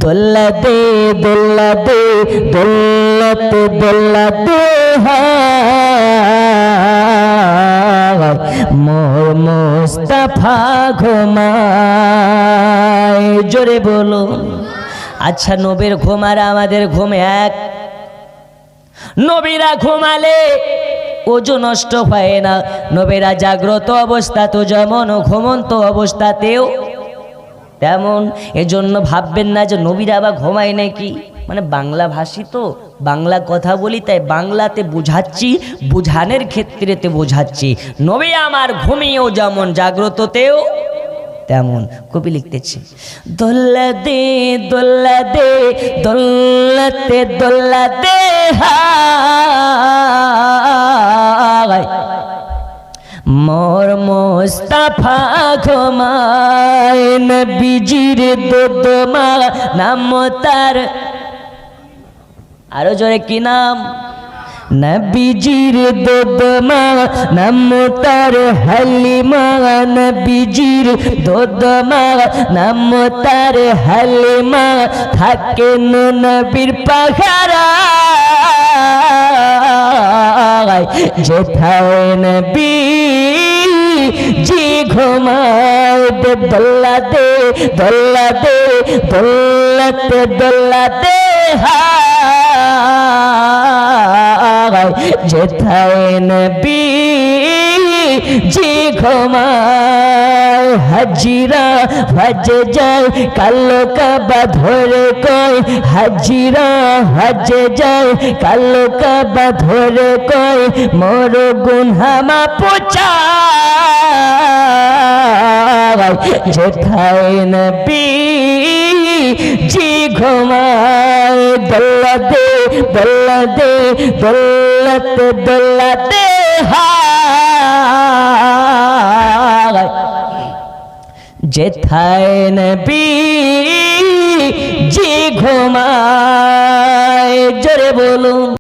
দোল্লা দে দোল্লা দে দোল্লাতে দোল্লা দে মোর মুস্তাফা ঘুমায়। জোরে বলো। আচ্ছা, নবীর ঘুম আর আমাদের ঘুম এক? নবীরা ঘুমালে ওজু নষ্ট হয় না, নবীরা জাগ্রত অবস্থা তো যেমন ঘুমন্ত অবস্থাতেও তেমন। এজন্য ভাববেন না যে নবীরা আবার ঘুমায় নাকি, মানে বাংলা ভাষী তো বাংলা কথা বলি, তাই বাংলাতে বুঝাচ্ছি, বুঝানোর ক্ষেত্রেতে বোঝাচ্ছি। নবী আমার ঘুমিয়েও যেমন জাগ্রততেও তেমন। কবি লিখতেছে দোল্লা দে দোল্লা দে দোল্লাতে দোল্লা দে হায় মোর মুস্তাফা ঘুমায়। নবীজির দোদমা নাম তার, আরো জোরে কি নাম? নবীজির দোদমা নাম তার হালিমা। নবীজির দোদমা নাম তার হালিমা, থাকেন নবীর পাহারা যেথায় নবী জি ঘুমায়। দোল্লা দে দোল্লা দে দোল্লাতে দোল্লা দে যেথায় নবী জি ঘুমায়। হাজিরা হজ যায় কালো কাবা ধরে কয়, হাজিরা হজ যায় কালো কাবা ধরে কয় মোর গুনহামা পোছায় যেথায় নবী জি ঘুমায়। দোল্লা দে দোল্লা দে দোল্লাতে দোল্লা দে হায় যেথায় নবী জি ঘুমায়। জোরে বলুন।